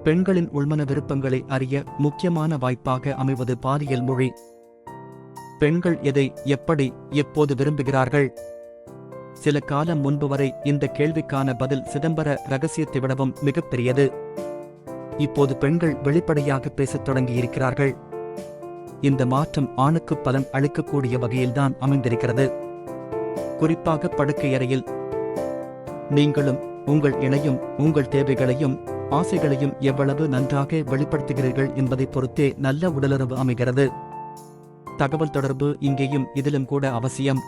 பெண்களின் உள்மன விருப்பங்களை அறிய முக்கியமான வாய்ப்பாக அமைவது பாலியல் மொழி. பெண்கள் எதை, எப்படி, எப்போது விரும்புகிறார்கள்? சில காலம் முன்பு வரை இந்த கேள்விக்கான பதில் சிதம்பர ரகசியத்தை விடவும் மிகப்பெரியது. இப்போது பெண்கள் வெளிப்படையாக பேசத் தொடங்கியிருக்கிறார்கள். இந்த மாற்றம் ஆணுக்கு பலன் அளிக்கக்கூடிய வகையில்தான் அமைந்திருக்கிறது. குறிப்பாக படுக்கையறையில் நீங்களும் உங்கள் இணையும் உங்கள் தேவைகளையும் ஆசைகளையும் எவ்வளவு நன்றாக வெளிப்படுத்துகிறீர்கள் என்பதை பொறுத்தே நல்ல உடலுறவு அமைகிறது. தகவல் தொடர்பு இங்கேயும் இதிலும் கூட அவசியம்.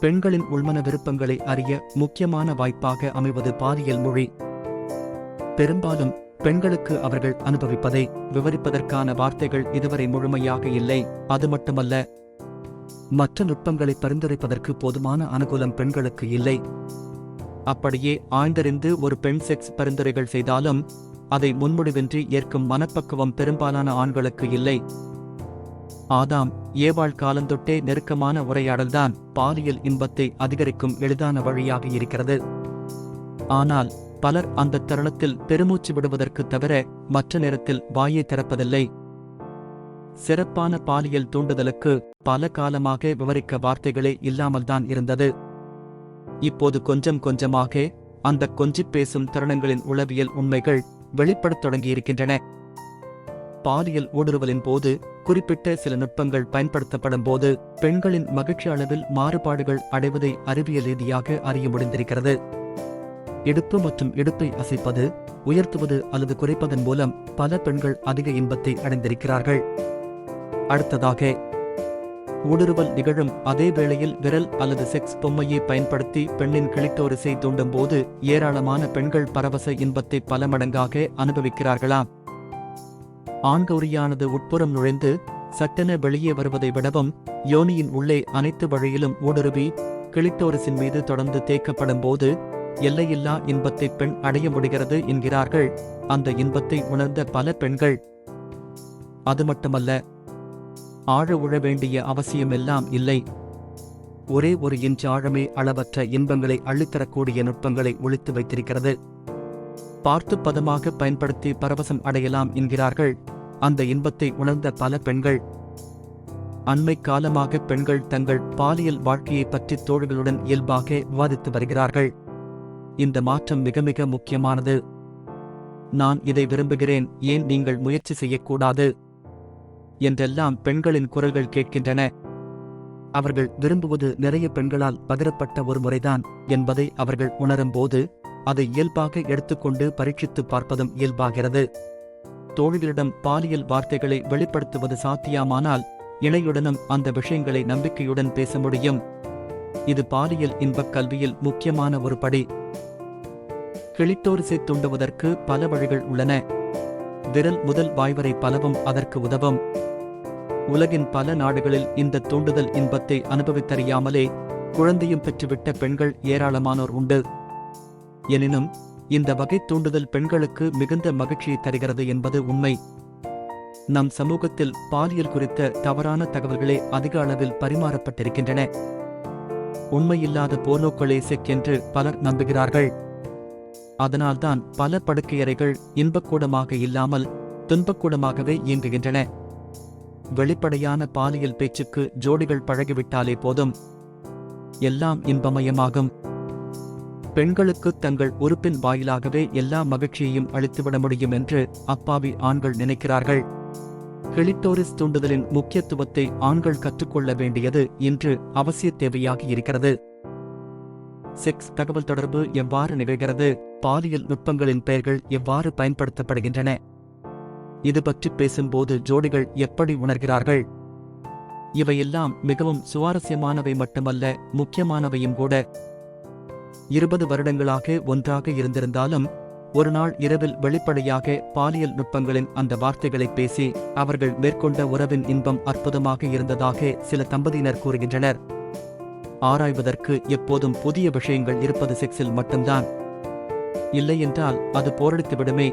பெண்களின் உள்மன விருப்பங்களை அறிய முக்கியமான வாய்ப்பாக அமைவது பாலியல் மொழி. பெரும்பாலும் பெண்களுக்கு அவர்கள் அனுபவிப்பதை விவரிப்பதற்கான வார்த்தைகள் இதுவரை முழுமையாக இல்லை. அது மட்டுமல்ல, மற்ற நுட்பங்களை பரிந்துரைப்பதற்கு போதுமான அனுகூலம் பெண்களுக்கு இல்லை. அப்படியே ஆய்ந்தறிந்து ஒரு பெண் செக்ஸ் பரிந்துரைகள் செய்தாலும் அதை முன்முடிவின்றி ஏற்கும் மனப்பக்குவம் பெரும்பாலான ஆண்களுக்கு இல்லை. ஆதாம் ஏவாள் காலந்தொட்டே நெருக்கமான உரையாடல்தான் பாலியல் இன்பத்தை அதிகரிக்கும் எளிதான வழியாக இருக்கிறது. ஆனால் பலர் அந்த தருணத்தில் பெருமூச்சு விடுவதற்கு தவிர மற்ற நேரத்தில் வாயை திறப்பதில்லை. சிறப்பான பாலியல் தூண்டுதலுக்கு பல காலமாக விவரிக்க வார்த்தைகளே இல்லாமல்தான் இருந்தது. இப்போது கொஞ்சம் கொஞ்சமாக அந்த கொஞ்சிப் பேசும் தருணங்களின் உளவியல் உண்மைகள் வெளிப்படத் தொடங்கியிருக்கின்றன. பாலியல் ஊடுருவலின் போது குறிப்பிட்ட சில நுட்பங்கள் பயன்படுத்தப்படும் போது பெண்களின் மகிழ்ச்சி அளவில் மாறுபாடுகள் அடைவதை அறிவியல் ரீதியாக அறிய முடிந்திருக்கிறது. இடுப்பு மற்றும் இடுப்பை அசைப்பது, உயர்த்துவது அல்லது குறைப்பதன் மூலம் பல பெண்கள் அதிக இன்பத்தை அடைந்திருக்கிறார்கள். அடுத்ததாக, ஊடுருவல் நிகழும் அதே வேளையில் விரல் அல்லது செக்ஸ் பொம்மையை பயன்படுத்தி பெண்ணின் கிளிட்டோரிஸை தூண்டும் போது ஏராளமான பெண்கள் பரவச இன்பத்தை பல மடங்காக அனுபவிக்கிறார்களாம். ஆண்கௌரியானது உட்புறம் நுழைந்து சட்டென வெளியே வருவதை விடவும் யோனியின் உள்ளே அனைத்து வழியிலும் ஊடுருவி கிளிட்டோரிஸின் மீது தொடர்ந்து தேய்க்கப்படும் போது எல்லையில்லா இன்பத்தை பெண் அடைய முடிகிறது என்கிறார்கள் அந்த இன்பத்தை உணர்ந்த பல பெண்கள். அது மட்டுமல்ல, ஆழ உழ வேண்டிய அவசியமெல்லாம் இல்லை. ஒரே ஒரு இன்ச் ஆழமே அளவற்ற இன்பங்களை அள்ளித்தரக்கூடிய நுட்பங்களை ஒளித்து வைத்திருக்கிறது. பார்த்து பதமாக பயன்படுத்தி பரவசம் அடையலாம் என்கிறார்கள் அந்த இன்பத்தை உணர்ந்த பல பெண்கள். அண்மை காலமாக பெண்கள் தங்கள் பாலியல் வாழ்க்கையை பற்றி தோழர்களுடன் இயல்பாக விவாதித்து வருகிறார்கள். இந்த மாற்றம் மிக மிக முக்கியமானது. நான் இதை விரும்புகிறேன், ஏன் நீங்கள் முயற்சி செய்யக்கூடாது என்றெல்லாம் பெண்களின் குரல்கள் கேட்கின்றன. அவர்கள் விரும்புவது நிறைய பெண்களால் பகிரப்பட்ட ஒரு முறைதான் என்பதை அவர்கள் உணரும்போது அதை இயல்பாக எடுத்துக்கொண்டு பரீட்சித்து பார்ப்பதும் இயல்பாகிறது. தோழிகளிடம் பாலியல் வார்த்தைகளை வெளிப்படுத்துவது சாத்தியமானால் இணையுடனும் அந்த விஷயங்களை நம்பிக்கையுடன் பேச முடியும். இது பாலியல் இன்பக் கல்வியில் முக்கியமான ஒரு படி. கிளிட்டோரிஸை தூண்டுவதற்கு பல வழிகள் உள்ளன. விரல் முதல் வாய்வரை பலவும் அதற்கு உதவும். உலகின் பல நாடுகளில் இந்த தூண்டுதல் இன்பத்தை அனுபவித்தறியாமலே குழந்தையும் பெற்றுவிட்ட பெண்கள் ஏராளமானோர் உண்டு. எனினும் இந்த வகை தூண்டுதல் பெண்களுக்கு மிகுந்த மகிழ்ச்சியை தருகிறது என்பது உண்மை. நம் சமூகத்தில் பாலியல் குறித்த தவறான தகவல்களே அதிக அளவில் பரிமாறப்பட்டிருக்கின்றன. உண்மையில்லாத போர்னோக்களே செக் என்று பலர் நம்புகிறார்கள். அதனால்தான் பல படுக்கையறைகள் இன்பக்கூடமாக இல்லாமல் துன்பக்கூடமாகவே இயங்குகின்றன. வெளிப்படையான பாலியல் பேச்சுக்கு ஜோடிகள் பழகிவிட்டாலே போதும், எல்லாம் இன்பமயமாகும். பெண்களுக்கு தங்கள் உறுப்பின் வாயிலாகவே எல்லா மகிழ்ச்சியையும் அளித்துவிட முடியும் என்று அப்பாவி ஆண்கள் நினைக்கிறார்கள். கிளிட்டோரிஸ் தூண்டுதலின் முக்கியத்துவத்தை ஆண்கள் கற்றுக்கொள்ள வேண்டியது இன்று அவசிய தேவையாக இருக்கிறது. செக்ஸ் தகவல் தொடர்பு எவ்வாறு நிகழ்கிறது, பாலியல் நுட்பங்களின் பெயர்கள் எவ்வாறு பயன்படுத்தப்படுகின்றன, இது பற்றி பேசும்போது ஜோடிகள் எப்படி உணர்கிறார்கள், இவையெல்லாம் மிகவும் சுவாரஸ்யமானவை மட்டுமல்ல, முக்கியமானவையும் கூட. 20 வருடங்களாக ஒன்றாக இருந்திருந்தாலும் ஒரு நாள் இரவில் வெளிப்படையாக பாலியல் நுட்பங்களின் அந்த வார்த்தைகளை பேசி அவர்கள் மேற்கொண்ட உறவின் இன்பம் அற்புதமாக இருந்ததாக சில தம்பதியினர் கூறுகின்றனர். ஆராய்வதற்கு எப்போதும் புதிய விஷயங்கள் இருப்பது செக்ஸில் மட்டும்தான். இல்லையென்றால் அது போரடித்துவிடுமே.